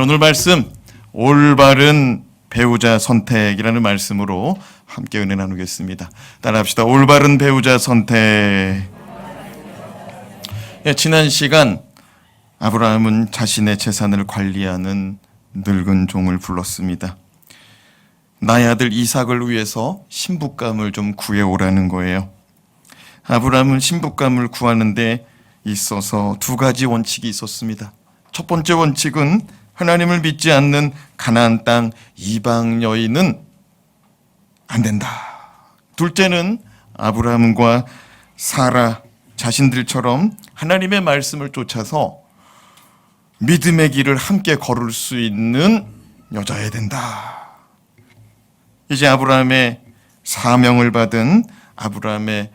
오늘 말씀 올바른 배우자 선택이라는 말씀으로 함께 은혜 나누겠습니다. 따라합시다. 올바른 배우자 선택. 지난 시간 아브라함은 자신의 재산을 관리하는 늙은 종을 불렀습니다. 나의 아들 이삭을 위해서 신부감을 좀 구해오라는 거예요. 아브라함은 신부감을 구하는 데 있어서 두 가지 원칙이 있었습니다. 첫 번째 원칙은 하나님을 믿지 않는 가나안 땅 이방 여인은 안 된다. 둘째는 아브라함과 사라 자신들처럼 하나님의 말씀을 쫓아서 믿음의 길을 함께 걸을 수 있는 여자여야 된다. 이제 아브라함의 사명을 받은 아브라함의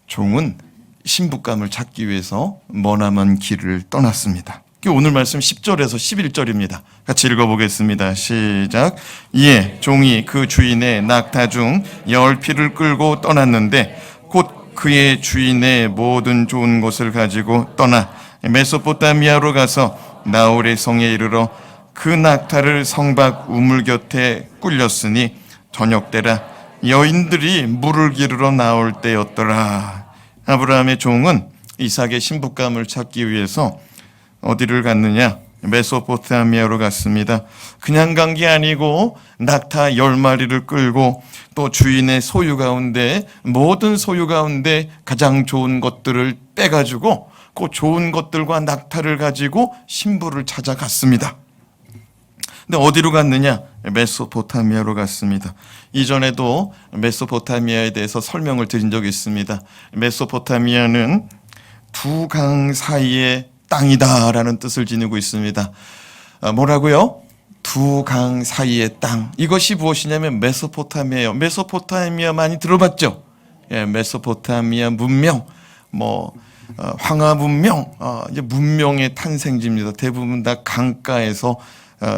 종은 신부감을 찾기 위해서 머나먼 길을 떠났습니다. 오늘 말씀 10절에서 11절입니다. 같이 읽어보겠습니다. 시작. 이에 종이 그 주인의 낙타 중 10匹를 끌고 떠났는데 곧 그의 주인의 모든 좋은 것을 가지고 떠나 메소포타미아로 가서 나홀의 성에 이르러 그 낙타를 성 밖 우물 곁에 꿀렸으니 저녁 때라 여인들이 물을 기르러 나올 때였더라. 아브라함의 종은 이삭의 신부감을 찾기 위해서 어디를 갔느냐? 메소포타미아로 갔습니다. 그냥 간 게 아니고 낙타 10마리를 끌고 또 주인의 소유 가운데 모든 소유 가운데 가장 좋은 것들을 빼가지고 그 좋은 것들과 낙타를 가지고 신부를 찾아갔습니다. 근데 어디로 갔느냐? 메소포타미아로 갔습니다. 이전에도 메소포타미아에 대해서 설명을 드린 적이 있습니다. 메소포타미아는 두 강 사이에 땅이다라는 뜻을 지니고 있습니다. 뭐라고요? 두 강 사이의 땅. 이것이 무엇이냐면 메소포타미아예요. 메소포타미아 많이 들어봤죠? 예, 메소포타미아 문명, 황하 문명, 이제 문명의 탄생지입니다. 대부분 다 강가에서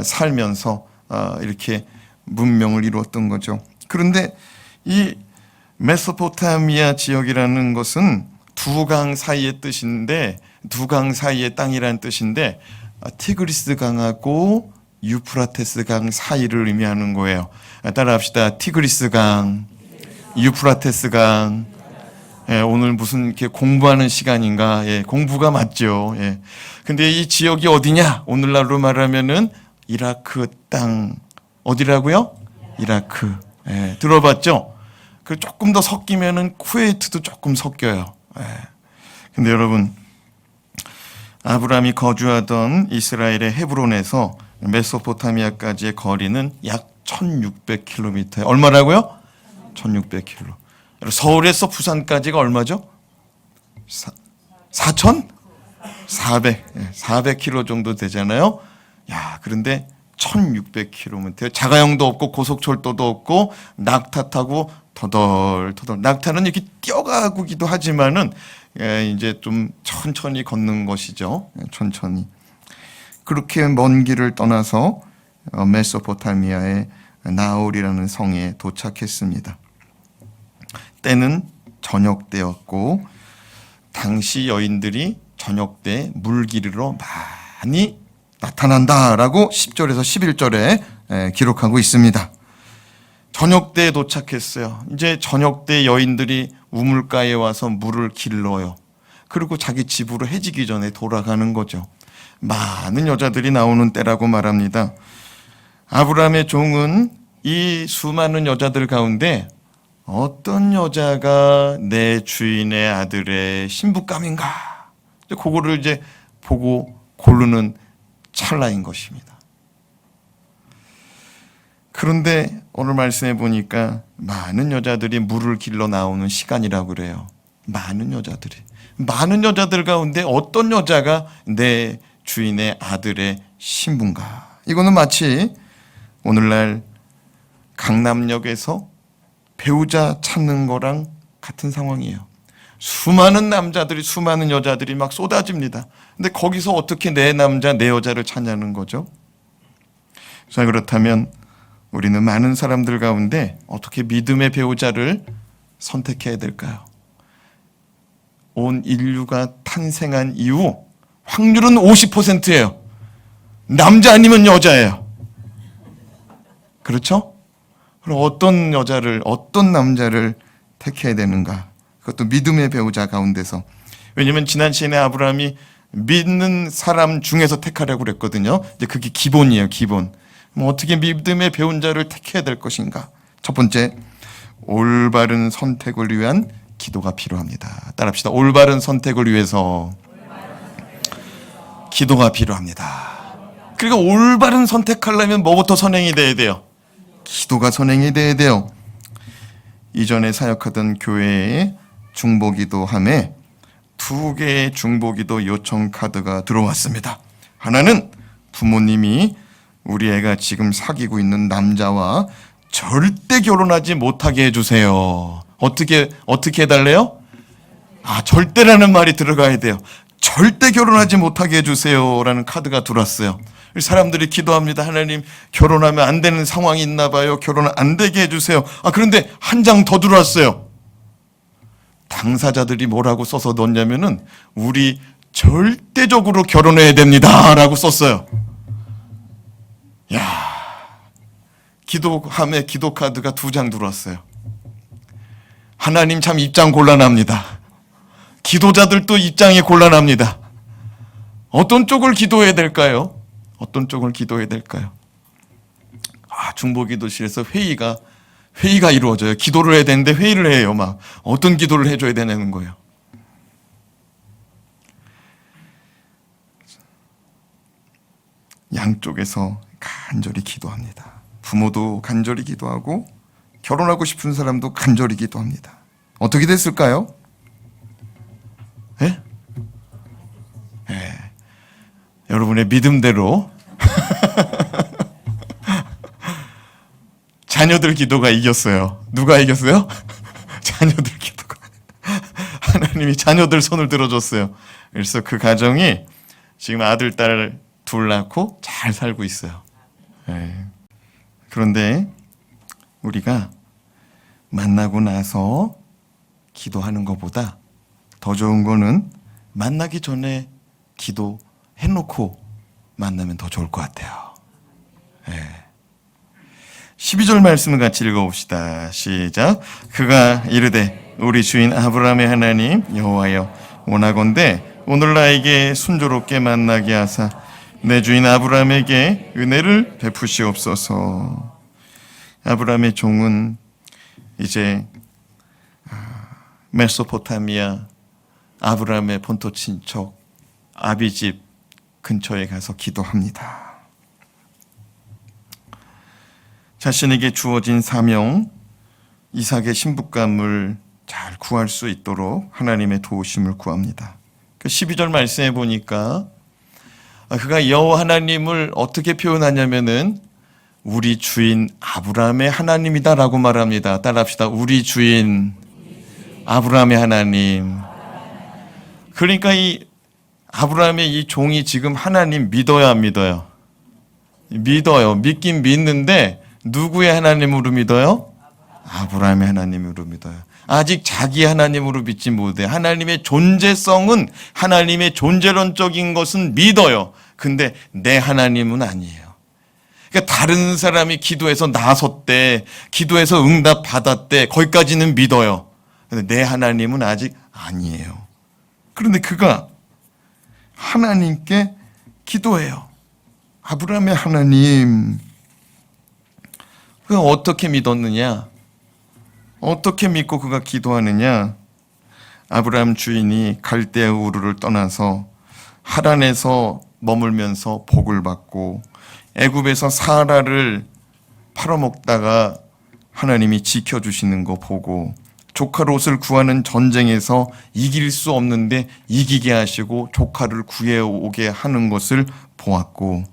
살면서 이렇게 문명을 이루었던 거죠. 그런데 이 메소포타미아 지역이라는 것은 두 강 사이의 뜻인데, 두 강 사이의 땅이라는 뜻인데 티그리스 강하고 유프라테스 강 사이를 의미하는 거예요. 따라합시다. 티그리스 강, 유프라테스 강. 예, 오늘 무슨 이렇게 공부하는 시간인가? 예, 공부가 맞죠. 예. 근데 이 지역이 어디냐? 오늘날로 말하면은 이라크 땅. 어디라고요? 이라크. 예, 들어봤죠? 그 조금 더 섞이면은 쿠웨이트도 조금 섞여요. 예. 근데 여러분, 아브라함이 거주하던 이스라엘의 헤브론에서 메소포타미아까지의 거리는 약 1600km. 얼마라고요? 1600km. 서울에서 부산까지가 얼마죠? 400km 정도 되잖아요. 야, 그런데 1600km. 자가용도 없고 고속철도도 없고 낙타 타고 터덜터덜. 낙타는 이렇게 뛰어가기도 하지만은 이제 좀 천천히 걷는 것이죠. 천천히. 그렇게 먼 길을 떠나서 메소포타미아의 나홀이라는 성에 도착했습니다. 때는 저녁 때였고 당시 여인들이 저녁 때 물 기르러 많이 나타난다라고 10절에서 11절에 기록하고 있습니다. 저녁 때에 도착했어요. 이제 저녁 때 여인들이 우물가에 와서 물을 길러요. 그리고 자기 집으로 해지기 전에 돌아가는 거죠. 많은 여자들이 나오는 때라고 말합니다. 아브라함의 종은 이 수많은 여자들 가운데 어떤 여자가 내 주인의 아들의 신부감인가? 그거를 이제 보고 고르는 찰나인 것입니다. 그런데 오늘 말씀해 보니까 많은 여자들이 물을 길러 나오는 시간이라고 그래요. 많은 여자들 가운데 어떤 여자가 내 주인의 아들의 신부인가? 이거는 마치 오늘날 강남역에서 배우자 찾는 거랑 같은 상황이에요. 수많은 남자들이, 수많은 여자들이 막 쏟아집니다. 근데 거기서 어떻게 내 남자, 내 여자를 찾냐는 거죠. 자, 그렇다면 우리는 많은 사람들 가운데 어떻게 믿음의 배우자를 선택해야 될까요? 온 인류가 탄생한 이후 확률은 50%예요. 남자 아니면 여자예요. 그렇죠? 그럼 어떤 여자를, 어떤 남자를 택해야 되는가? 그것도 믿음의 배우자 가운데서. 왜냐면 지난 시간에 아브라함이 믿는 사람 중에서 택하라고 그랬거든요. 이제 그게 기본이에요, 기본. 어떻게 믿음의 배우자를 택해야 될 것인가? 첫 번째, 올바른 선택을 위한 기도가 필요합니다. 따라합시다. 올바른 선택을 위해서 기도가 필요합니다. 그러니까 올바른 선택하려면 뭐부터 선행이 돼야 돼요? 기도가 선행이 돼야 돼요. 이전에 사역하던 교회에 중보기도함에 2개의 중보기도 요청 카드가 들어왔습니다. 하나는 부모님이 우리 애가 지금 사귀고 있는 남자와 절대 결혼하지 못하게 해주세요. 어떻게 해달래요? 절대라는 말이 들어가야 돼요. 절대 결혼하지 못하게 해주세요 라는 카드가 들어왔어요. 사람들이 기도합니다. 하나님, 결혼하면 안 되는 상황이 있나 봐요. 결혼 안 되게 해주세요. 그런데 한 장 더 들어왔어요. 당사자들이 뭐라고 써서 넣었냐면은 우리 절대적으로 결혼해야 됩니다 라고 썼어요. 기도함에 기도 카드가 2장 들어왔어요. 하나님 참 입장 곤란합니다. 기도자들도 입장이 곤란합니다. 어떤 쪽을 기도해야 될까요? 어떤 쪽을 기도해야 될까요? 중보기도실에서 회의가 이루어져요. 기도를 해야 되는데 회의를 해요. 막 어떤 기도를 해줘야 되는 거예요. 양쪽에서 간절히 기도합니다. 부모도 간절히 기도하고 결혼하고 싶은 사람도 간절히 기도합니다. 어떻게 됐을까요? 네? 여러분의 믿음대로 자녀들 기도가 이겼어요. 누가 이겼어요? 자녀들 기도가. 하나님이 자녀들 손을 들어줬어요. 그래서 그 가정이 지금 아들, 딸 둘 낳고 잘 살고 있어요. 그런데 우리가 만나고 나서 기도하는 것보다 더 좋은 거는 만나기 전에 기도해놓고 만나면 더 좋을 것 같아요. 12절 말씀을 같이 읽어봅시다. 시작. 그가 이르되 우리 주인 아브라함의 하나님 여호와여, 원하건대 오늘 나에게 순조롭게 만나게 하사 내 주인 아브라함에게 은혜를 베푸시옵소서. 아브라함의 종은 이제 메소포타미아 아브라함의 본토 친척 아비집 근처에 가서 기도합니다. 자신에게 주어진 사명, 이삭의 신부감을 잘 구할 수 있도록 하나님의 도우심을 구합니다. 12절 말씀에 보니까 그가 여호와 하나님을 어떻게 표현하냐면은 우리 주인 아브라함의 하나님이다라고 말합니다. 따라합시다. 우리 주인 아브라함의 하나님. 그러니까 이 아브라함의 이 종이 지금 하나님 믿어야 안 믿어요? 믿어요. 믿긴 믿는데 누구의 하나님으로 믿어요? 아브라함의 하나님으로 믿어요. 아직 자기 하나님으로 믿지 못해. 하나님의 존재성은, 하나님의 존재론적인 것은 믿어요. 근데 내 하나님은 아니에요. 그러니까 다른 사람이 기도해서 나섰대, 기도해서 응답 받았대, 거기까지는 믿어요. 근데 내 하나님은 아직 아니에요. 그런데 그가 하나님께 기도해요. 아브라함의 하나님. 그가 어떻게 믿었느냐? 어떻게 믿고 그가 기도하느냐? 아브라함 주인이 갈대아 우르를 떠나서 하란에서 머물면서 복을 받고 애굽에서 사라를 팔아먹다가 하나님이 지켜주시는 거 보고 조카 롯을 구하는 전쟁에서 이길 수 없는데 이기게 하시고 조카를 구해오게 하는 것을 보았고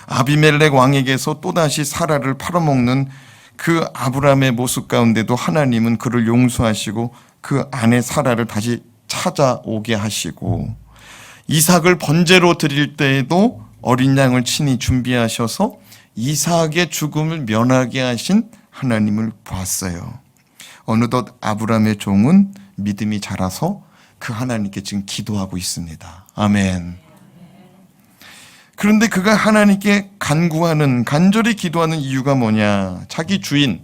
아비멜렉 왕에게서 또다시 사라를 팔아먹는 그 아브라함의 모습 가운데도 하나님은 그를 용서하시고 그 아내 사라를 다시 찾아오게 하시고 이삭을 번제로 드릴 때에도 어린 양을 친히 준비하셔서 이삭의 죽음을 면하게 하신 하나님을 보았어요. 어느덧 아브라함의 종은 믿음이 자라서 그 하나님께 지금 기도하고 있습니다. 아멘. 그런데 그가 하나님께 간절히 기도하는 이유가 뭐냐? 자기 주인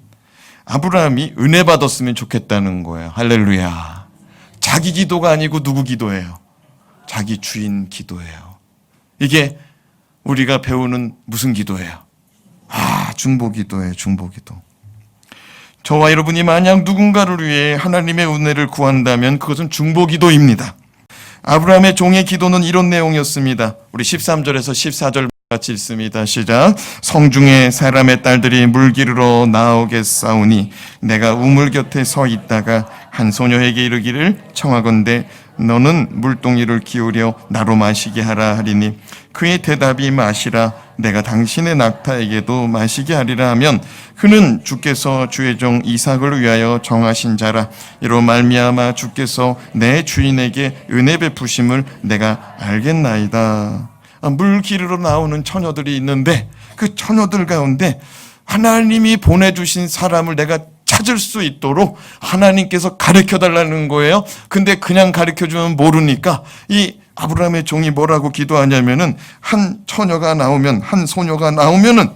아브라함이 은혜 받았으면 좋겠다는 거예요. 할렐루야. 자기 기도가 아니고 누구 기도예요? 자기 주인 기도예요. 이게 우리가 배우는 무슨 기도예요? 중보기도예요. 중보기도. 저와 여러분이 만약 누군가를 위해 하나님의 은혜를 구한다면 그것은 중보기도입니다. 아브라함의 종의 기도는 이런 내용이었습니다. 우리 13절에서 14절 같이 읽습니다. 시작. 성중에 사람의 딸들이 물 기르러 나오겠사오니 내가 우물 곁에 서 있다가 한 소녀에게 이르기를 청하건대 너는 물동이를 기울여 나로 마시게 하라 하리니 그의 대답이 마시라 내가 당신의 낙타에게도 마시게 하리라 하면 그는 주께서 주의 종 이삭을 위하여 정하신 자라 이로 말미암아 주께서 내 주인에게 은혜 베푸심을 내가 알겠나이다. 물 기르러 나오는 처녀들이 있는데 그 처녀들 가운데 하나님이 보내주신 사람을 내가 찾을 수 있도록 하나님께서 가르쳐 달라는 거예요. 근데 그냥 가르쳐 주면 모르니까 이 아브라함의 종이 뭐라고 기도하냐면은 한 처녀가 나오면 한 소녀가 나오면은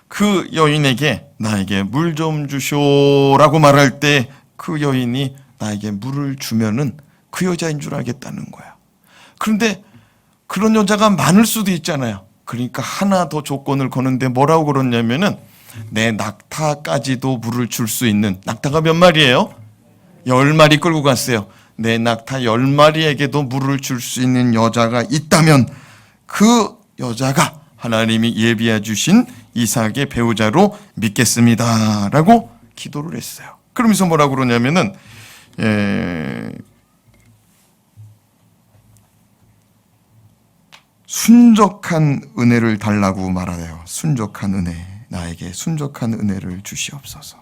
그 여인에게 나에게 물 좀 주쇼라고 말할 때 그 여인이 나에게 물을 주면은 그 여자인 줄 알겠다는 거야. 그런데 그런 여자가 많을 수도 있잖아요. 그러니까 하나 더 조건을 거는데 뭐라고 그러냐면은 내 낙타까지도 물을 줄 수 있는, 낙타가 몇 마리예요? 10마리 끌고 갔어요. 내 낙타 10마리에게도 물을 줄 수 있는 여자가 있다면 그 여자가 하나님이 예비해 주신 이삭의 배우자로 믿겠습니다 라고 기도를 했어요. 그러면서 뭐라고 그러냐면은 순적한 은혜를 달라고 말하네요. 순적한 은혜, 나에게 순적한 은혜를 주시옵소서.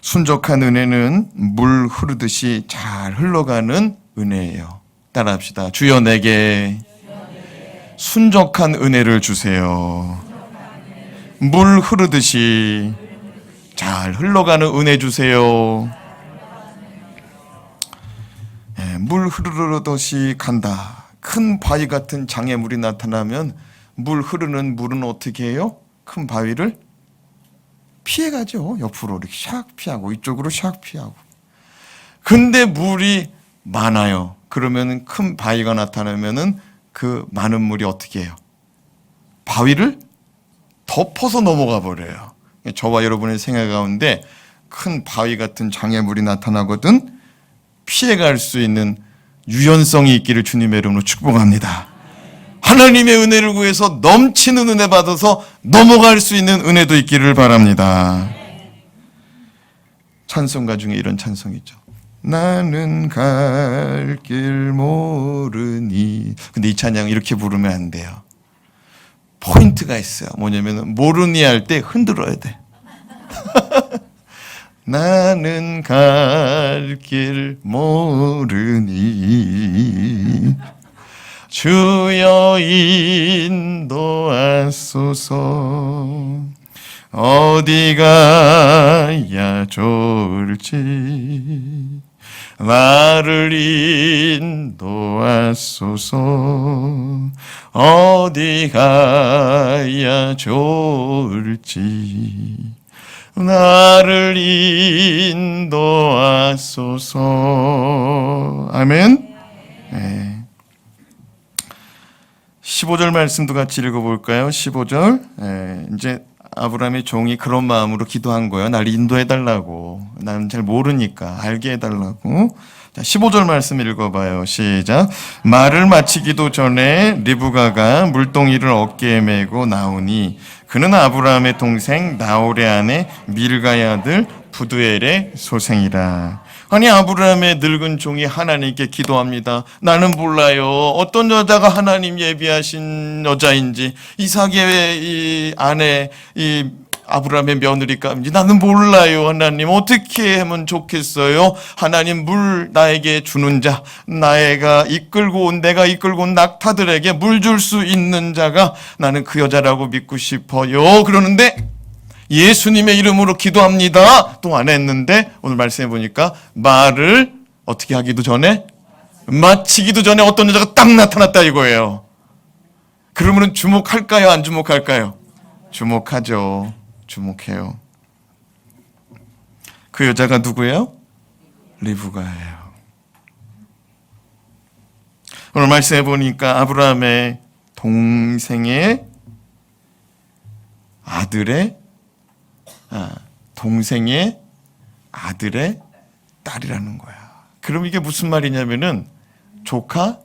순적한 은혜는 물 흐르듯이 잘 흘러가는 은혜예요. 따라합시다. 주여 내게 순적한 은혜를 주세요. 물 흐르듯이 잘 흘러가는 은혜 주세요. 물 흐르듯이 간다. 큰 바위 같은 장애물이 나타나면 물 흐르는 물은 어떻게 해요? 큰 바위를 피해가죠. 옆으로 이렇게 샥 피하고 이쪽으로 샥 피하고. 근데 물이 많아요. 그러면 큰 바위가 나타나면은 그 많은 물이 어떻게 해요? 바위를 덮어서 넘어가 버려요. 저와 여러분의 생각 가운데 큰 바위 같은 장애물이 나타나거든 피해갈 수 있는 유연성이 있기를 주님의 이름으로 축복합니다. 하나님의 은혜를 구해서 넘치는 은혜 받아서 넘어갈 수 있는 은혜도 있기를 바랍니다. 찬송가 중에 이런 찬송이 있죠. 나는 갈 길 모르니. 근데 이 찬양 이렇게 부르면 안 돼요. 포인트가 있어요. 뭐냐면 모르니 할 때 흔들어야 돼. 나는 갈 길 모르니 주여 인도하소서. 어디 가야 좋을지 나를 인도하소서. 어디 가야 좋을지 나를 인도하소서. 아멘. 네. 15절 말씀도 같이 읽어볼까요? 15절. 이제 아브라함의 종이 그런 마음으로 기도한 거예요. 날 인도해달라고. 나는 잘 모르니까 알게 해달라고. 자, 15절 말씀 읽어봐요. 시작. 말을 마치기도 전에 리브가가 물동이를 어깨에 메고 나오니 그는 아브라함의 동생 나홀의 아내 밀가의 아들 부두엘의 소생이라. 아니 아브라함의 늙은 종이 하나님께 기도합니다. 나는 몰라요. 어떤 여자가 하나님 예비하신 여자인지, 이삭의 이 아내 이 아브라함의 며느리감인지 나는 몰라요. 하나님 어떻게 하면 좋겠어요? 하나님 물 나에게 주는 자, 내가 이끌고 온 낙타들에게 물 줄 수 있는 자가 나는 그 여자라고 믿고 싶어요. 그러는데 예수님의 이름으로 기도합니다. 또 안 했는데 오늘 말씀해 보니까 말을 어떻게 하기도 전에 마치기도 전에 어떤 여자가 딱 나타났다 이거예요. 그러면 주목할까요? 안 주목할까요? 주목하죠. 주목해요. 그 여자가 누구예요? 리브가예요. 오늘 말씀해 보니까 아브라함의 동생의 아들의 딸이라는 거야. 그럼 이게 무슨 말이냐면은 조카,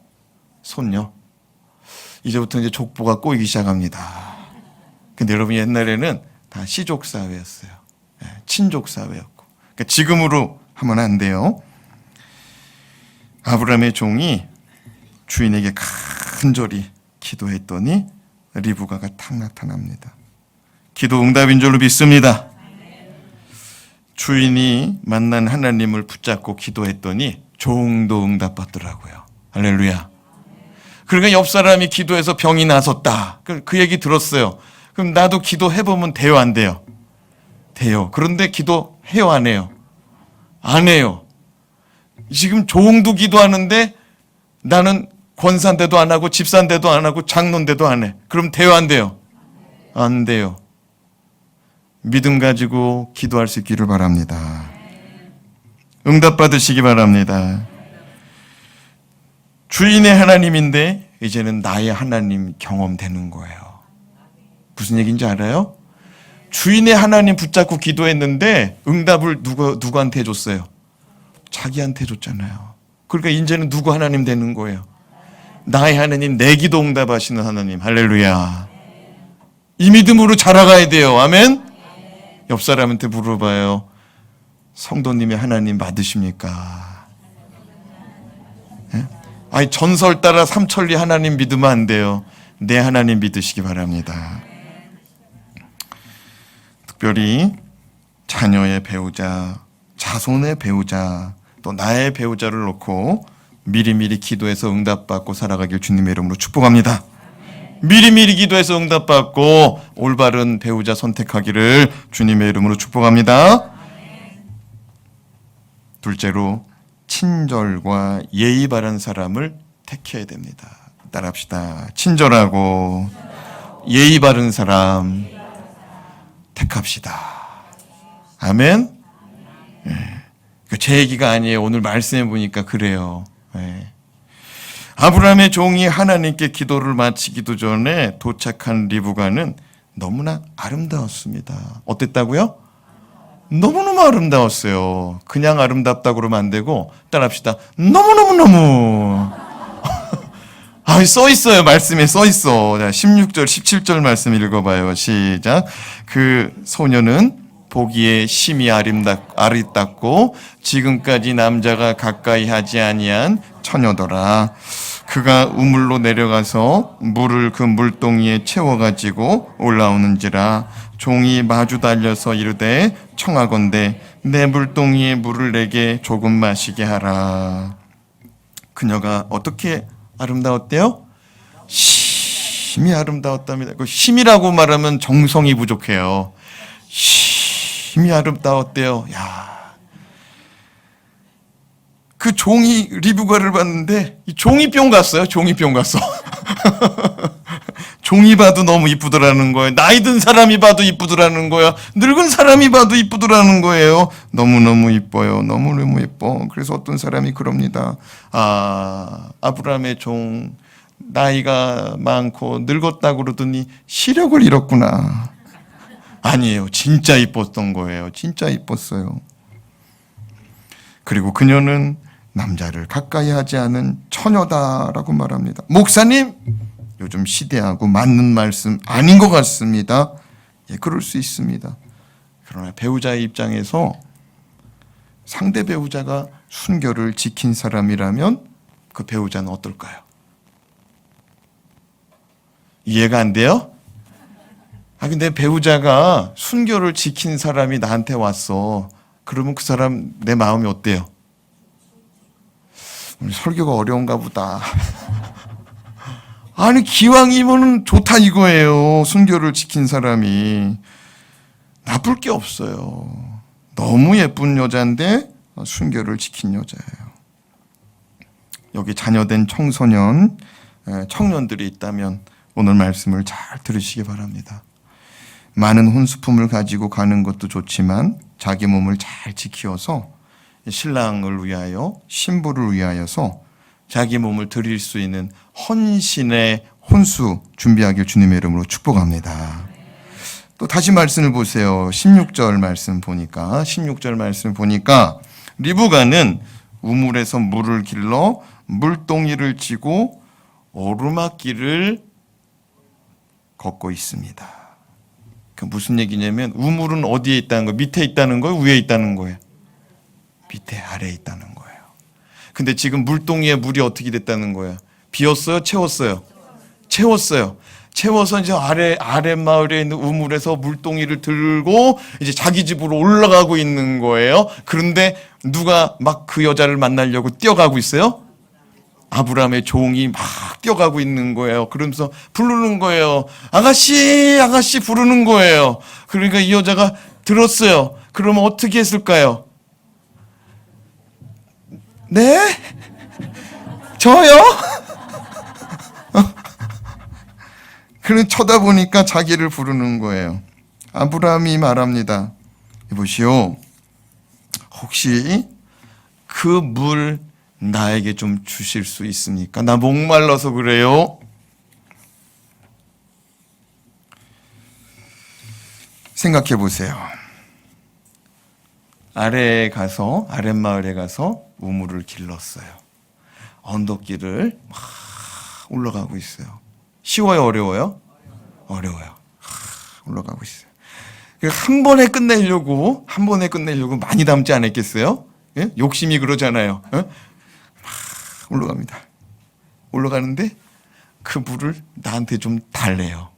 손녀. 이제부터 이제 족보가 꼬이기 시작합니다. 근데 여러분 옛날에는 다 시족 사회였어요. 친족 사회였고. 그러니까 지금으로 하면 안 돼요. 아브라함의 종이 주인에게 간절히 기도했더니 리브가가 탁 나타납니다. 기도 응답인 줄로 믿습니다. 주인이 만난 하나님을 붙잡고 기도했더니 종도 응답받더라고요. 할렐루야. 그러니까 옆 사람이 기도해서 병이 나섰다. 그 얘기 들었어요. 그럼 나도 기도해보면 돼요, 안 돼요? 돼요. 그런데 기도해요, 안 해요? 안 해요. 지금 종도 기도하는데 나는 권사인데도 안 하고 집사인데도 안 하고 장로인데도 안 해. 그럼 돼요, 안 돼요? 안 돼요. 믿음 가지고 기도할 수 있기를 바랍니다. 응답 받으시기 바랍니다. 주인의 하나님인데 이제는 나의 하나님 경험되는 거예요. 무슨 얘기인지 알아요? 주인의 하나님 붙잡고 기도했는데 응답을 누구한테 줬어요? 자기한테 줬잖아요. 그러니까 이제는 누구 하나님 되는 거예요? 나의 하나님, 내 기도 응답하시는 하나님. 할렐루야. 이 믿음으로 자라가야 돼요. 아멘. 옆 사람한테 물어봐요. 성도님이 하나님 받으십니까? 네? 아니 전설 따라 삼천리 하나님 믿으면 안 돼요. 내 하나님 믿으시기 바랍니다. 특별히 자녀의 배우자, 자손의 배우자, 또 나의 배우자를 놓고 미리미리 기도해서 응답받고 살아가길 주님의 이름으로 축복합니다. 미리미리 기도해서 응답받고 올바른 배우자 선택하기를 주님의 이름으로 축복합니다. 둘째로 친절과 예의 바른 사람을 택해야 됩니다. 따라합시다. 친절하고 예의 바른 사람 택합시다. 아멘. 제 얘기가 아니에요. 오늘 말씀해 보니까 그래요. 아브라함의 종이 하나님께 기도를 마치기도 전에 도착한 리브가는 너무나 아름다웠습니다. 어땠다고요? 너무너무 아름다웠어요. 그냥 아름답다고 그러면 안 되고 따라합시다. 너무너무너무. 써 있어요. 말씀에 써 있어. 자, 16절, 17절 말씀 읽어봐요. 시작. 그 소녀는 보기에 심히 아리답고 지금까지 남자가 가까이 하지 아니한 처녀더라. 그가 우물로 내려가서 물을 그 물동이에 채워가지고 올라오는지라. 종이 마주 달려서 이르되 청하건대 내 물동이에 물을 내게 조금 마시게 하라. 그녀가 어떻게 아름다웠대요? 심히 아름다웠답니다. 그 심이라고 말하면 정성이 부족해요. 심히 아름다웠대요. 야, 그 종이 리브가를 봤는데 이 종이병 갔어요. 종이병 갔어. 종이 봐도 너무 이쁘더라는 거예요. 나이 든 사람이 봐도 이쁘더라는 거야. 늙은 사람이 봐도 이쁘더라는 거예요. 너무너무 이뻐요. 너무너무 이뻐. 그래서 어떤 사람이 그럽니다. 아브라함의 종 나이가 많고 늙었다고 그러더니 시력을 잃었구나. 아니에요. 진짜 이뻤던 거예요. 진짜 이뻤어요. 그리고 그녀는 남자를 가까이 하지 않은 처녀다라고 말합니다. 목사님, 요즘 시대하고 맞는 말씀 아닌 것 같습니다. 예, 그럴 수 있습니다. 그러나 배우자의 입장에서 상대 배우자가 순결을 지킨 사람이라면 그 배우자는 어떨까요? 이해가 안 돼요? 근데 배우자가 순결을 지킨 사람이 나한테 왔어. 그러면 그 사람 내 마음이 어때요? 설교가 어려운가 보다. 아니 기왕이면은 좋다 이거예요. 순결을 지킨 사람이. 나쁠 게 없어요. 너무 예쁜 여자인데 순결을 지킨 여자예요. 여기 자녀된 청소년, 청년들이 있다면 오늘 말씀을 잘 들으시기 바랍니다. 많은 혼수품을 가지고 가는 것도 좋지만 자기 몸을 잘 지키어서 신랑을 위하여, 신부를 위하여서 자기 몸을 드릴 수 있는 헌신의 혼수 준비하길 주님의 이름으로 축복합니다. 또 다시 말씀을 보세요. 16절 말씀 보니까 리브가는 우물에서 물을 길러 물동이를 쥐고 오르막길을 걷고 있습니다. 그 무슨 얘기냐면 우물은 어디에 있다는 거예요? 밑에 있다는 거예요? 위에 있다는 거예요? 밑에, 아래에 있다는 거예요. 근데 지금 물동이에 물이 어떻게 됐다는 거예요? 비었어요? 채웠어요? 채워서 이제 아랫마을에 있는 우물에서 물동이를 들고 이제 자기 집으로 올라가고 있는 거예요. 그런데 누가 막 그 여자를 만나려고 뛰어가고 있어요? 아브라함의 종이 막 뛰어가고 있는 거예요. 그러면서 부르는 거예요. 아가씨, 아가씨 부르는 거예요. 그러니까 이 여자가 들었어요. 그러면 어떻게 했을까요? 네? 저요? 그는 쳐다보니까 자기를 부르는 거예요. 아브라함이 말합니다. 보시오. 혹시 그 물 나에게 좀 주실 수 있습니까? 나 목말라서 그래요. 생각해 보세요. 아랫마을에 가서 우물을 길렀어요. 언덕길을 막 올라가고 있어요. 쉬워요, 어려워요? 어려워요. 올라가고 있어요. 한 번에 끝내려고 많이 담지 않았겠어요? 예? 욕심이 그러잖아요. 막 올라갑니다. 올라가는데 그 물을 나한테 좀 달래요.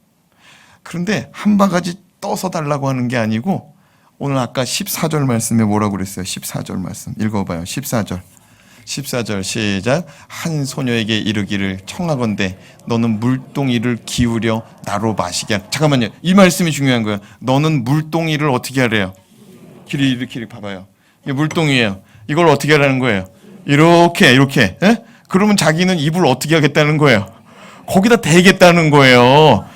그런데 한 바가지 떠서 달라고 하는 게 아니고 오늘 아까 14절 말씀에 뭐라고 그랬어요? 14절 말씀 읽어봐요. 14절 시작. 한 소녀에게 이르기를 청하건대 너는 물동이를 기울여 나로 마시게 하라. 잠깐만요. 이 말씀이 중요한 거예요. 너는 물동이를 어떻게 하래요? 이렇게 봐봐요. 이게 물동이에요. 이걸 어떻게 하라는 거예요? 이렇게. 예? 그러면 자기는 입을 어떻게 하겠다는 거예요? 거기다 대겠다는 거예요.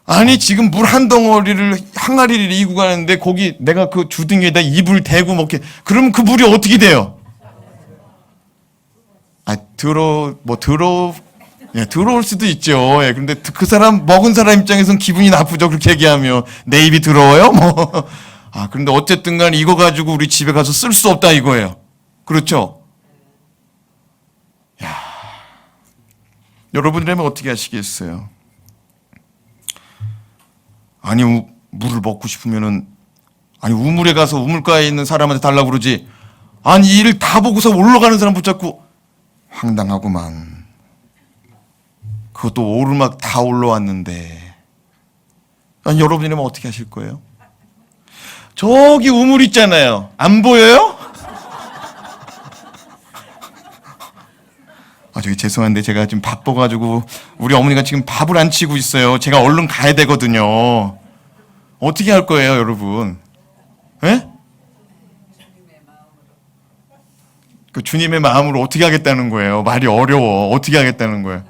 아니 지금 물 한 덩어리를 항아리를 이고 가는데 거기 내가 그 주둥이에다 입을 대고 먹게 그러면 그 물이 어떻게 돼요? 들어올 수도 있죠. 예, 근데 그 사람 먹은 사람 입장에서는 기분이 나쁘죠. 그렇게 얘기하면 내 입이 더러워요? 그런데 어쨌든 간에 이거 가지고 우리 집에 가서 쓸 수 없다 이거예요. 그렇죠? 야, 여러분이라면 어떻게 하시겠어요? 아니 물을 먹고 싶으면은 우물에 가서 우물가에 있는 사람한테 달라고 그러지. 아니 이 일 다 보고서 올라가는 사람 붙잡고 황당하구만. 그것도 오르막 다 올라왔는데. 아니 여러분이라면 어떻게 하실 거예요? 저기 우물 있잖아요. 안 보여요? 저기 죄송한데 제가 지금 바빠가지고 우리 어머니가 지금 밥을 안 치고 있어요. 제가 얼른 가야 되거든요. 어떻게 할 거예요, 여러분? 예? 그 주님의 마음으로 어떻게 하겠다는 거예요? 말이 어려워. 어떻게 하겠다는 거예요?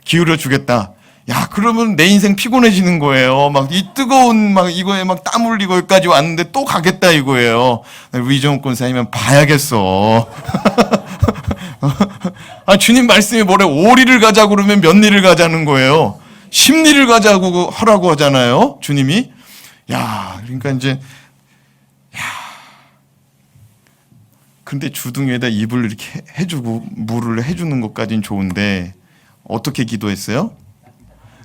기울여 주겠다. 야, 그러면 내 인생 피곤해지는 거예요. 막 이 뜨거운 이거에 막 땀 흘리고 여기까지 왔는데 또 가겠다 이거예요. 위정 권사님은 봐야겠어. 주님 말씀이 뭐래? 오리를 가자고 그러면 몇 리를 가자는 거예요. 10리를 가자고 하라고 하잖아요. 주님이. 야, 그러니까 이제 근데 주둥이에다 입을 이렇게 해주고 물을 해주는 것까지는 좋은데 어떻게 기도했어요?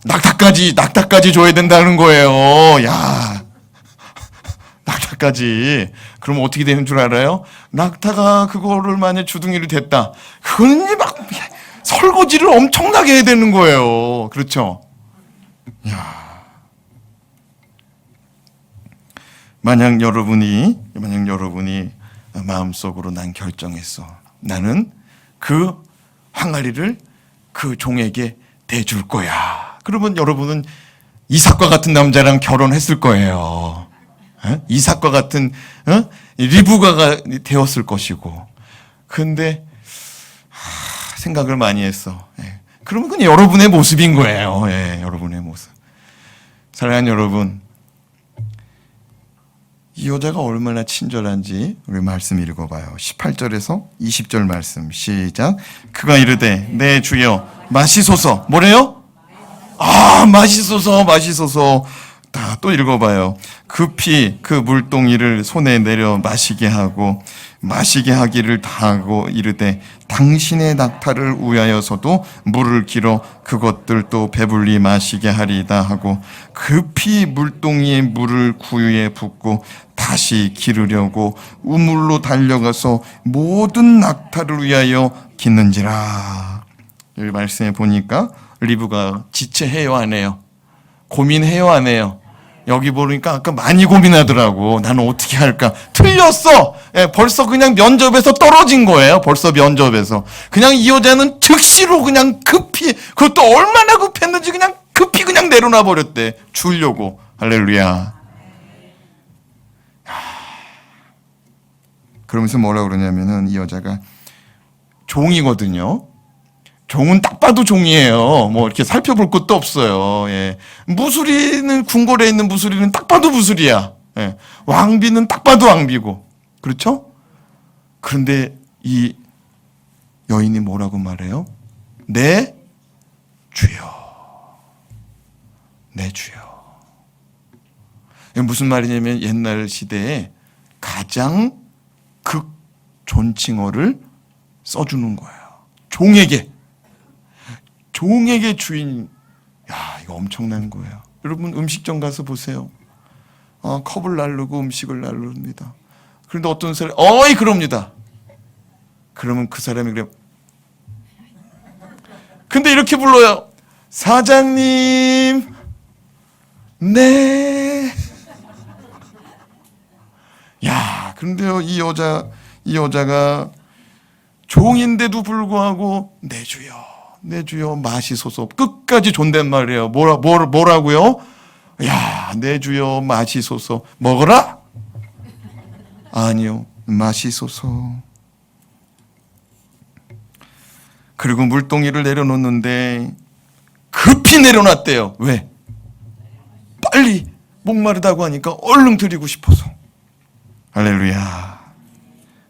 낙타까지 줘야 된다는 거예요. 야, 낙타까지. 그럼 어떻게 되는 줄 알아요? 낙타가 그거를 만약 주둥이를 댔다. 그건 막 설거지를 엄청나게 해야 되는 거예요. 그렇죠? 야. 만약 여러분이 마음속으로 난 결정했어. 나는 그 항아리를 그 종에게 대줄 거야. 그러면 여러분은 이삭과 같은 남자랑 결혼했을 거예요. 이삭과 같은 리브가가 되었을 것이고. 근데 생각을 많이 했어. 예. 그러면 그건 여러분의 모습인 거예요. 예, 여러분의 모습. 사랑하는 여러분, 이 여자가 얼마나 친절한지 우리 말씀 읽어봐요. 18절에서 20절 말씀 시작. 그가 이르되 내 주여 마시소서. 뭐래요? 마시소서 마시소서. 다 또 읽어봐요. 급히 그 물동이를 손에 내려 마시게 하고 마시게 하기를 다하고 이르되 당신의 낙타를 위하여서도 물을 길어 그것들도 배불리 마시게 하리이다 하고 급히 물동이의 물을 구유에 붓고 다시 기르려고 우물로 달려가서 모든 낙타를 위하여 깃는지라. 여기 말씀에 보니까 리브가 지체해요 안 해요? 고민해요 안 해요? 여기 보니까 아까 많이 고민하더라고. 나는 어떻게 할까? 틀렸어. 예, 벌써 그냥 면접에서 떨어진 거예요. 벌써 면접에서. 그냥 이 여자는 즉시로 그냥 급히, 그것도 얼마나 급했는지 그냥 급히 그냥 내려놔 버렸대. 주려고. 할렐루야. 그러면서 뭐라 그러냐면은 이 여자가 종이거든요. 종은 딱 봐도 종이에요. 뭐 이렇게 살펴볼 것도 없어요. 예. 무술이는 궁궐에 있는 무술이는 딱 봐도 무술이야. 예. 왕비는 딱 봐도 왕비고. 그렇죠? 그런데 이 여인이 뭐라고 말해요? 내 주여. 내 주여. 이게 무슨 말이냐면 옛날 시대에 가장 극 존칭어를 써주는 거예요. 종에게 주인. 야, 이거 엄청난 거예요. 여러분 음식점 가서 보세요. 컵을 나르고 음식을 나릅니다. 그런데 어떤 사람이 어이 그럽니다. 그러면 그 사람이 그래요. 근데 이렇게 불러요. 사장님. 네. 야, 그런데요 이 여자가 종인데도 불구하고 내 주여 마시소서. 끝까지 존댓말이에요. 뭐라고요? 야, 내 주여 마시소서. 먹어라? 아니요, 마시소서. 그리고 물동이를 내려놓는데 급히 내려놨대요. 왜? 빨리 목마르다고 하니까 얼른 드리고 싶어서. 할렐루야.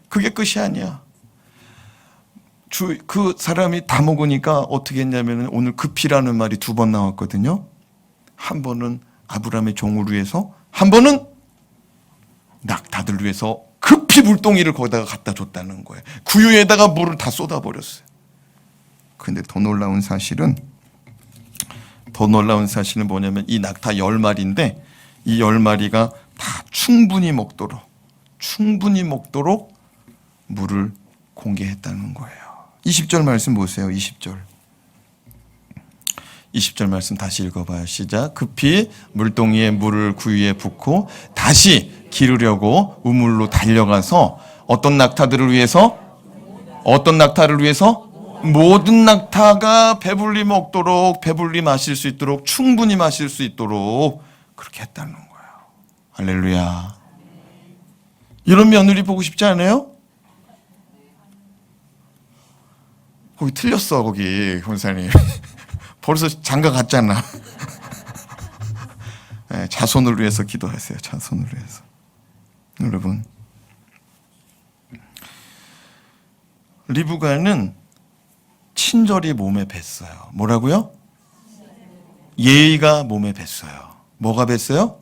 그게 끝이 아니야. 그 사람이 다 먹으니까 어떻게 했냐면 오늘 급히라는 말이 2번 나왔거든요. 한 번은 아브라함의 종을 위해서, 한 번은 낙타들 위해서 급히 물동이를 거기다가 갖다 줬다는 거예요. 구유에다가 물을 다 쏟아버렸어요. 근데 더 놀라운 사실은 뭐냐면 이 낙타 10마리인데 이 10마리가 다 충분히 먹도록 물을 공개했다는 거예요. 20절 말씀 보세요. 20절 말씀 다시 읽어봐요. 시작. 급히 물동이에 물을 구유에 붓고 다시 기르려고 우물로 달려가서 어떤 낙타를 위해서 모든 낙타가 배불리 먹도록, 배불리 마실 수 있도록, 충분히 마실 수 있도록 그렇게 했다는 거예요. 할렐루야. 이런 며느리 보고 싶지 않아요? 거기 틀렸어. 거기 권사님 벌써 장가 갔잖아. 네, 자손을 위해서 기도하세요. 자손을 위해서. 여러분, 리브가는 친절이 몸에 뱄어요. 뭐라고요? 예의가 몸에 뱄어요. 뭐가 뱄어요?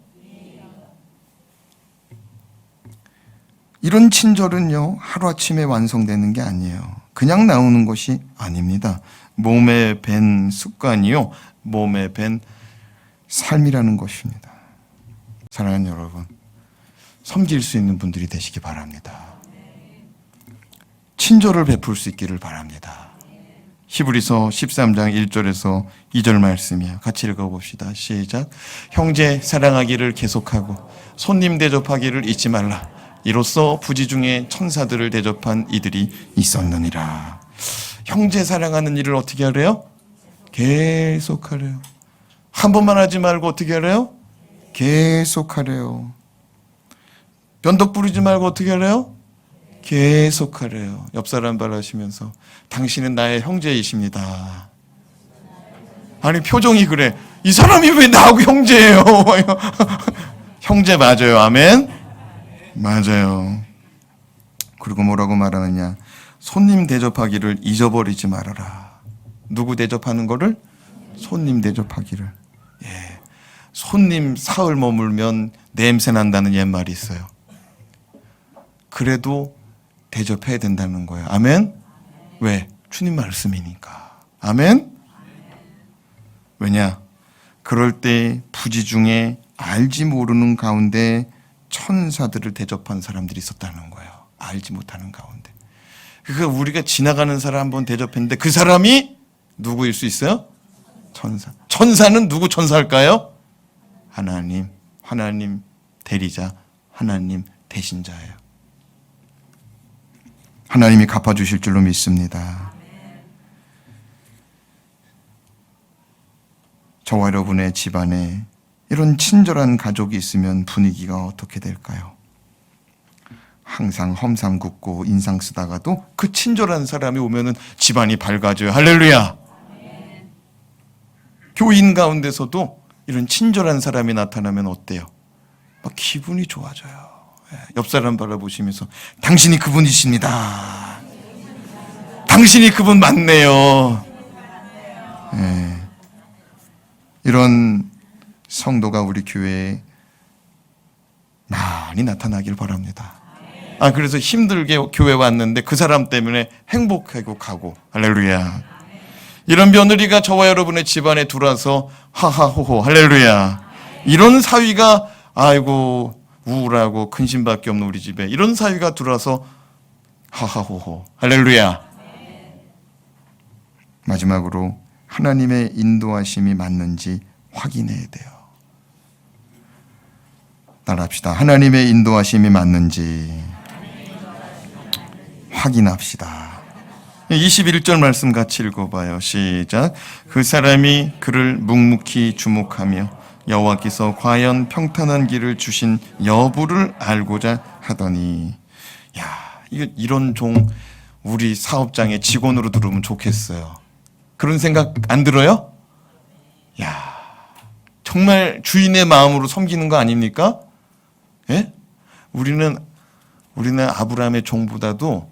이런 친절은요, 하루아침에 완성되는 게 아니에요. 그냥 나오는 것이 아닙니다. 몸에 밴 습관이요, 몸에 밴 삶이라는 것입니다. 사랑하는 여러분, 섬길 수 있는 분들이 되시기 바랍니다. 친절을 베풀 수 있기를 바랍니다. 히브리서 13장 1절에서 2절 말씀이에요. 같이 읽어봅시다. 시작. 형제 사랑하기를 계속하고 손님 대접하기를 잊지 말라. 이로써 부지 중에 천사들을 대접한 이들이 있었느니라. 형제 사랑하는 일을 어떻게 하래요? 계속하래요. 한 번만 하지 말고 어떻게 하래요? 계속하래요. 변덕 부리지 말고 어떻게 하래요? 계속 하래요. 옆 사람 바라시면서 당신은 나의 형제이십니다. 아니 표정이 그래. 이 사람이 왜 나하고 형제예요? 형제 맞아요. 아멘. 맞아요. 그리고 뭐라고 말하느냐? 손님 대접하기를 잊어버리지 말아라. 누구 대접하는 거를? 손님 대접하기를. 예. 손님 사흘 머물면 냄새 난다는 옛말이 있어요. 그래도 대접해야 된다는 거예요. 아멘? 왜? 주님 말씀이니까. 아멘? 왜냐? 그럴 때 부지 중에 알지 모르는 가운데 천사들을 대접한 사람들이 있었다는 거예요. 알지 못하는 가운데. 그러니까 우리가 지나가는 사람 한번 대접했는데 그 사람이 누구일 수 있어요? 천사. 천사는 누구 천사일까요? 하나님. 하나님 대리자. 하나님 대신자예요. 하나님이 갚아주실 줄로 믿습니다. 저와 여러분의 집안에 이런 친절한 가족이 있으면 분위기가 어떻게 될까요? 항상 험상궂고 인상 쓰다가도 그 친절한 사람이 오면은 집안이 밝아져요. 할렐루야. 교인 가운데서도 이런 친절한 사람이 나타나면 어때요? 막 기분이 좋아져요. 옆 사람 바라보시면서 당신이 그분이십니다. 당신이 그분 맞네요. 네. 이런 성도가 우리 교회에 많이 나타나길 바랍니다. 그래서 힘들게 교회 왔는데 그 사람 때문에 행복하고 가고. 할렐루야. 이런 며느리가 저와 여러분의 집안에 들어와서 하하호호. 할렐루야. 이런 사위가 아이고 우울하고 근심밖에 없는 우리 집에 이런 사위가 들어와서 하하호호. 할렐루야. 마지막으로 하나님의 인도하심이 맞는지 확인해야 돼요. 따라합시다. 하나님의 인도하심이 맞는지 확인합시다. 21절 말씀 같이 읽어봐요. 시작. 그 사람이 그를 묵묵히 주목하며 여호와께서 과연 평탄한 길을 주신 여부를 알고자 하더니. 야, 이런 종 우리 사업장에 직원으로 들어오면 좋겠어요. 그런 생각 안 들어요? 야, 정말 주인의 마음으로 섬기는 거 아닙니까? 예? 우리는 아브라함의 종보다도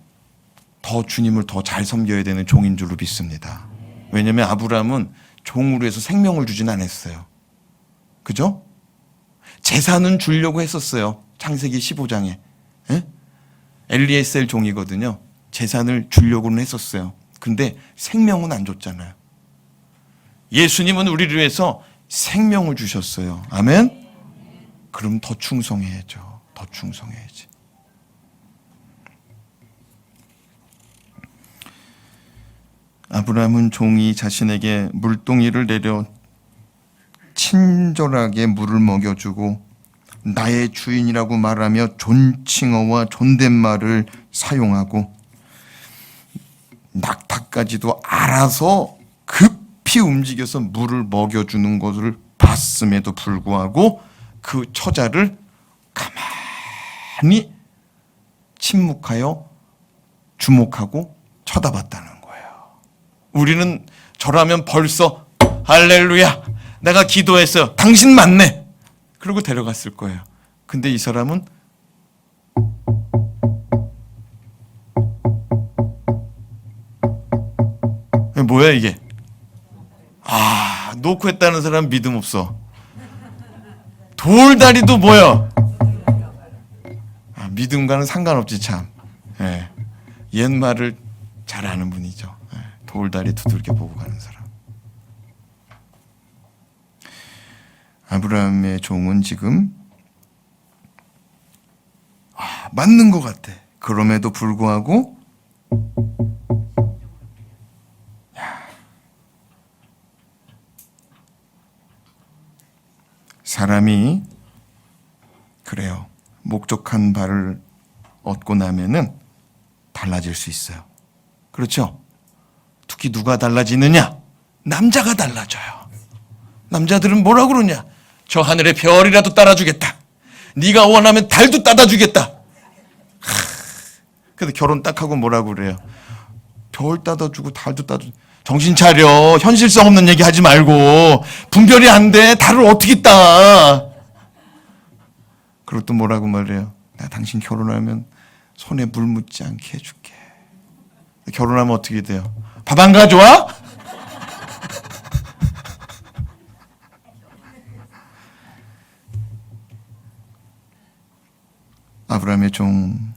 더 주님을 더 잘 섬겨야 되는 종인 줄로 믿습니다. 왜냐하면 아브라함은 종으로 해서 생명을 주진 않았어요. 그죠? 재산은 주려고 했었어요. 창세기 15장에. 예? 엘리에셀 종이거든요. 재산을 주려고는 했었어요. 근데 생명은 안 줬잖아요. 예수님은 우리를 위해서 생명을 주셨어요. 아멘? 그럼 더 충성해야죠. 더 충성해야지. 아브라함은 종이 자신에게 물동이를 내려 친절하게 물을 먹여주고 나의 주인이라고 말하며 존칭어와 존댓말을 사용하고 낙타까지도 알아서 급히 움직여서 물을 먹여주는 것을 봤음에도 불구하고 그 처자를 가만히 침묵하여 주목하고 쳐다봤다는 거예요. 우리는 저라면 벌써 할렐루야, 내가 기도했어요, 당신 맞네, 그러고 데려갔을 거예요. 근데 이 사람은 뭐야 이게? 놓고 했다는 사람 믿음 없어. 돌다리도 뭐야? 믿음과는 상관없지 참. 예. 옛말을 잘 아는 분이죠. 예. 돌다리 두들겨 보고 가는 사람. 아브라함의 종은 지금 맞는 것 같아. 그럼에도 불구하고 사람이 그래요. 목적한 바를 얻고 나면은 달라질 수 있어요. 그렇죠? 특히 누가 달라지느냐? 남자가 달라져요. 남자들은 뭐라 그러냐? 저 하늘의 별이라도 따라주겠다. 네가 원하면 달도 따다주겠다. 그래서 결혼 딱 하고 뭐라고 그래요? 별 따다주고 달도 따다주고. 정신 차려. 현실성 없는 얘기 하지 말고. 분별이 안 돼. 달을 어떻게 따. 그리고 또 뭐라고 말해요? 나 당신 결혼하면 손에 물 묻지 않게 해줄게. 결혼하면 어떻게 돼요? 밥 안 가져와? 아브라함의 종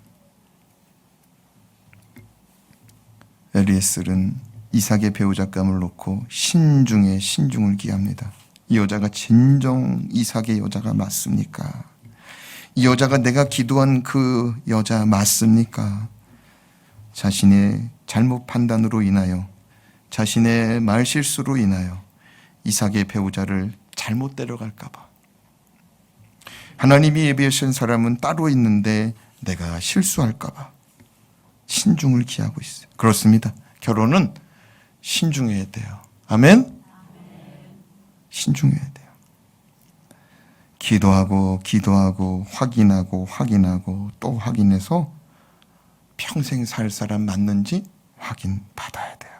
엘리에셀은 이삭의 배우자감을 놓고 신중에 신중을 기합니다. 이 여자가 진정 이삭의 여자가 맞습니까? 이 여자가 내가 기도한 그 여자 맞습니까? 자신의 잘못 판단으로 인하여, 자신의 말실수로 인하여 이삭의 배우자를 잘못 데려갈까 봐. 하나님이 예비하신 사람은 따로 있는데 내가 실수할까 봐 신중을 기하고 있어요. 그렇습니다. 결혼은 신중해야 돼요. 아멘? 신중해야 돼요. 기도하고 확인하고 또 확인해서 평생 살 사람 맞는지 확인받아야 돼요.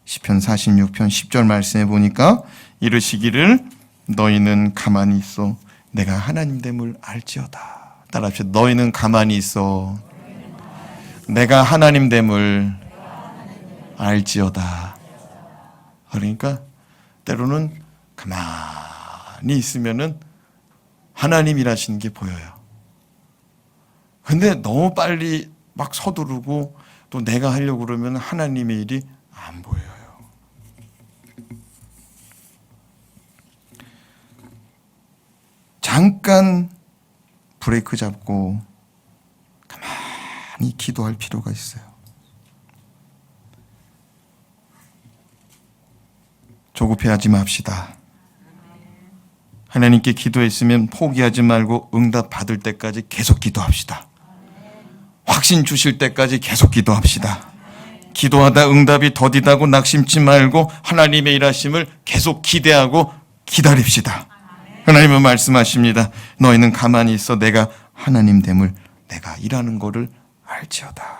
시편 46편 10절 말씀해 보니까 이르시기를 너희는 가만히 있어 내가 하나님 됨을 알지어다. 따라합시다. 너희는 가만히 있어 내가 하나님 됨을 알지어다. 그러니까 때로는 가만히 있으면은 하나님 일하시는 게 보여요. 근데 너무 빨리 막 서두르고 또 내가 하려고 그러면 하나님의 일이 안 보여요. 잠깐 브레이크 잡고 가만히 기도할 필요가 있어요. 조급해하지 맙시다. 하나님께 기도했으면 포기하지 말고 응답 받을 때까지 계속 기도합시다. 확신 주실 때까지 계속 기도합시다. 기도하다 응답이 더디다고 낙심치 말고 하나님의 일하심을 계속 기대하고 기다립시다. 하나님은 말씀하십니다. 너희는 가만히 있어 내가 하나님 됨을 내가 일하는 거를 알지어다.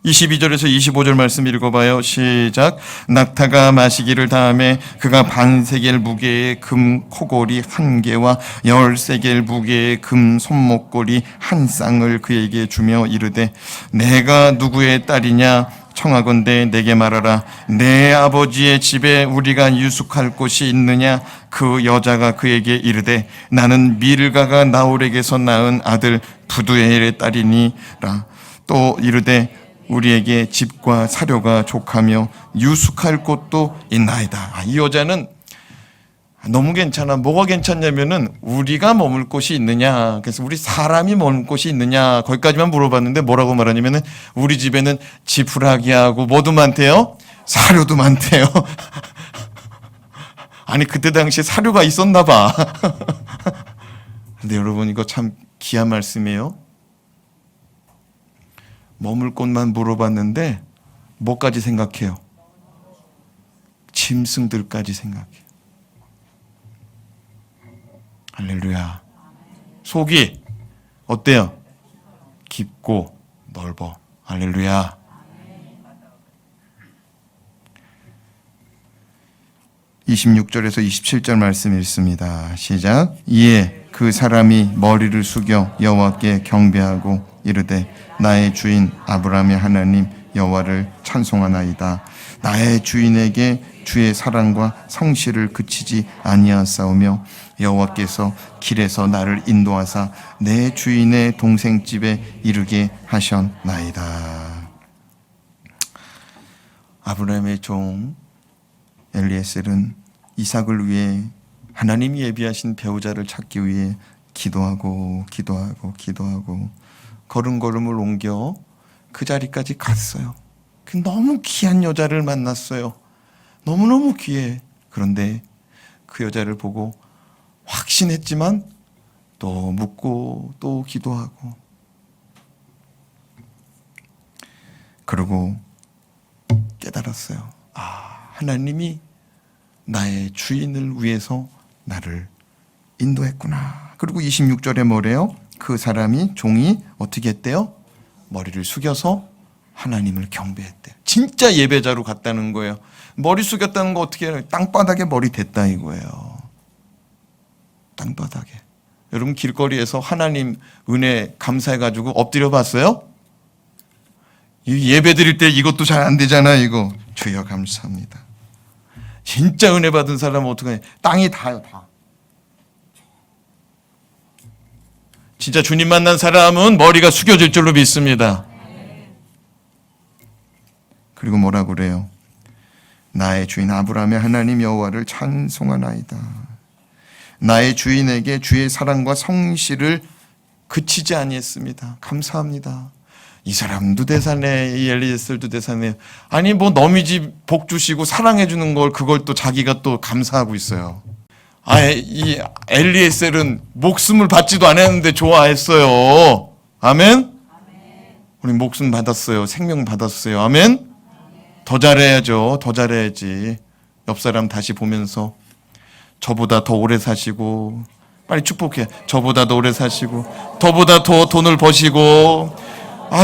22절에서 25절 말씀 읽어봐요. 시작. 낙타가 마시기를 다음에 그가 반세겔 무게의 금 코골이 1개와 13겔 무게의 금 손목걸이 1쌍을 그에게 주며 이르되 내가 누구의 딸이냐 청하건대 내게 말하라. 내 아버지의 집에 우리가 유숙할 곳이 있느냐. 그 여자가 그에게 이르되 나는 밀가가 나홀에게서 낳은 아들 부두엘의 딸이니라. 또 이르되 우리에게 집과 사료가 족하며 유숙할 곳도 있나이다. 이 여자는 너무 괜찮아. 뭐가 괜찮냐면은 우리가 머물 곳이 있느냐. 그래서 우리 사람이 머물 곳이 있느냐. 거기까지만 물어봤는데 뭐라고 말하냐면은 우리 집에는 지푸라기하고 뭐도 많대요? 사료도 많대요. 아니 그때 당시에 사료가 있었나 봐. 근데 여러분 이거 참 귀한 말씀이에요. 머물 곳만 물어봤는데 뭐까지 생각해요? 짐승들까지 생각해요. 할렐루야. 속이 어때요? 깊고 넓어. 할렐루야. (26절에서 27절) 말씀 읽습니다. 시작. 이에 그 사람이 머리를 숙여 여호와께 경배하고 이르되 나의 주인 아브라함의 하나님 여호와를 찬송하나이다. 나의 주인에게 주의 사랑과 성실을 그치지 아니하사오며 여호와께서 길에서 나를 인도하사 내 주인의 동생 집에 이르게 하셨나이다. 아브라함의 종 엘리에셀은 이삭을 위해 하나님이 예비하신 배우자를 찾기 위해 기도하고 걸음걸음을 옮겨 그 자리까지 갔어요. 너무 귀한 여자를 만났어요. 너무너무 귀해. 그런데 그 여자를 보고 확신했지만 또 묻고 또 기도하고 그러고 깨달았어요. 하나님이 나의 주인을 위해서 나를 인도했구나. 그리고 26절에 뭐래요? 그 사람이 종이 어떻게 했대요? 머리를 숙여서 하나님을 경배했대요. 진짜 예배자로 갔다는 거예요. 머리 숙였다는 거 어떻게 해요? 땅바닥에 머리 댔다 이거예요. 땅바닥에. 여러분 길거리에서 하나님 은혜 감사해가지고 엎드려 봤어요? 이 예배 드릴 때 이것도 잘 안 되잖아 이거. 주여 감사합니다. 진짜 은혜 받은 사람은 어떡하냐. 땅이 다요 다. 진짜 주님 만난 사람은 머리가 숙여질 줄로 믿습니다. 그리고 뭐라고 그래요? 나의 주인 아브라함의 하나님 여호와를 찬송하나이다. 나의 주인에게 주의 사랑과 성실을 그치지 아니했습니다. 감사합니다. 이 사람도 대사네, 이 엘리에셀도 대사네. 아니 뭐 너희 집 복 주시고 사랑해 주는 걸 그걸 또 자기가 또 감사하고 있어요. 이 엘리에셀은 목숨을 받지도 않았는데 좋아했어요. 아멘? 우리 목숨 받았어요. 생명 받았어요. 아멘? 더 잘해야죠. 더 잘해야지. 옆 사람 다시 보면서 저보다 더 오래 사시고, 빨리 축복해. 저보다 더 오래 사시고, 저보다 더 돈을 버시고,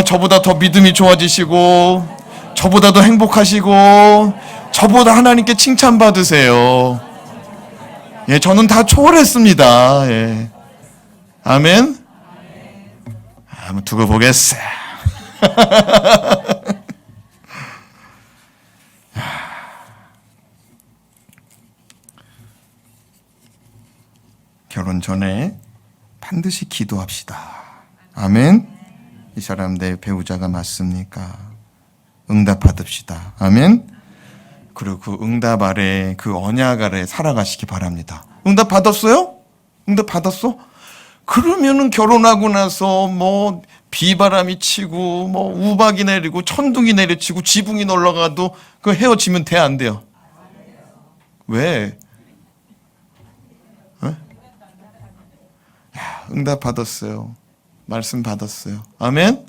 저보다 더 믿음이 좋아지시고, 저보다 더 행복하시고, 저보다 하나님께 칭찬받으세요. 예, 저는 다 초월했습니다. 예. 아멘? 한번 두고 보겠어. 결혼 전에 반드시 기도합시다. 아멘? 이 사람 내 배우자가 맞습니까? 응답 받읍시다. 아멘? 그리고 그 응답 아래, 그 언약 아래 살아가시기 바랍니다. 응답 받았어요? 응답 받았어? 그러면은 결혼하고 나서 뭐 비바람이 치고 뭐 우박이 내리고 천둥이 내리치고 지붕이 놀러가도 그 헤어지면 돼, 안 돼요? 왜? 응답 받았어요. 말씀 받았어요. 아멘?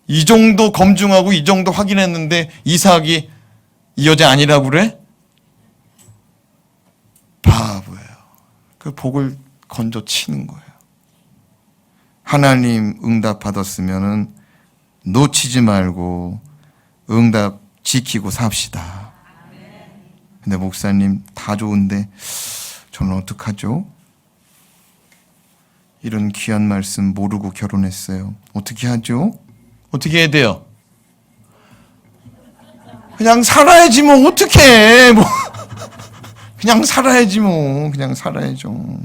이 정도 검증하고 이 정도 확인했는데 이삭이 이 여자 아니라고 그래? 바보예요. 그 복을 건져 치는 거예요. 하나님 응답 받았으면은 놓치지 말고 응답 지키고 삽시다. 근데 목사님 다 좋은데 저는 어떡하죠? 이런 귀한 말씀 모르고 결혼했어요. 어떻게 하죠? 어떻게 해야 돼요? 그냥 살아야지 뭐 어떡해. 뭐 그냥 살아야지 뭐. 그냥 살아야죠.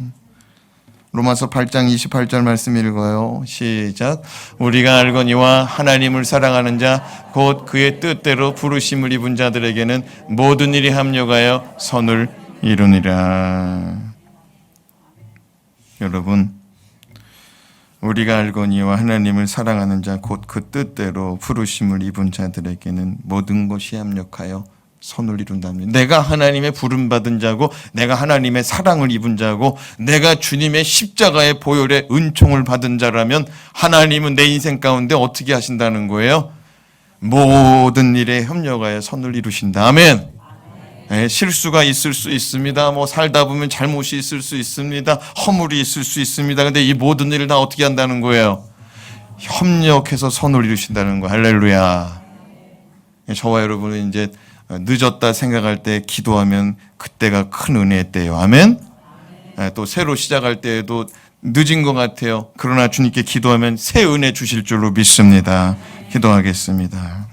로마서 8장 28절 말씀 읽어요. 시작. 우리가 알거니와 하나님을 사랑하는 자 곧 그의 뜻대로 부르심을 입은 자들에게는 모든 일이 합력하여 선을 이루니라. 여러분, 우리가 알거니와 하나님을 사랑하는 자 곧 그 뜻대로 부르심을 입은 자들에게는 모든 것이 합력하여 선을 이룬답니다. 내가 하나님의 부름받은 자고 내가 하나님의 사랑을 입은 자고 내가 주님의 십자가의 보혈의 은총을 받은 자라면 하나님은 내 인생 가운데 어떻게 하신다는 거예요? 모든 일에 협력하여 선을 이루신다. 아멘. 네, 실수가 있을 수 있습니다. 뭐 살다 보면 잘못이 있을 수 있습니다. 허물이 있을 수 있습니다. 근데 이 모든 일을 다 어떻게 한다는 거예요? 협력해서 선을 이루신다는 거예요. 할렐루야. 저와 여러분은 이제 늦었다 생각할 때 기도하면 그때가 큰 은혜의 때예요. 아멘. 또 새로 시작할 때에도 늦은 것 같아요. 그러나 주님께 기도하면 새 은혜 주실 줄로 믿습니다. 기도하겠습니다.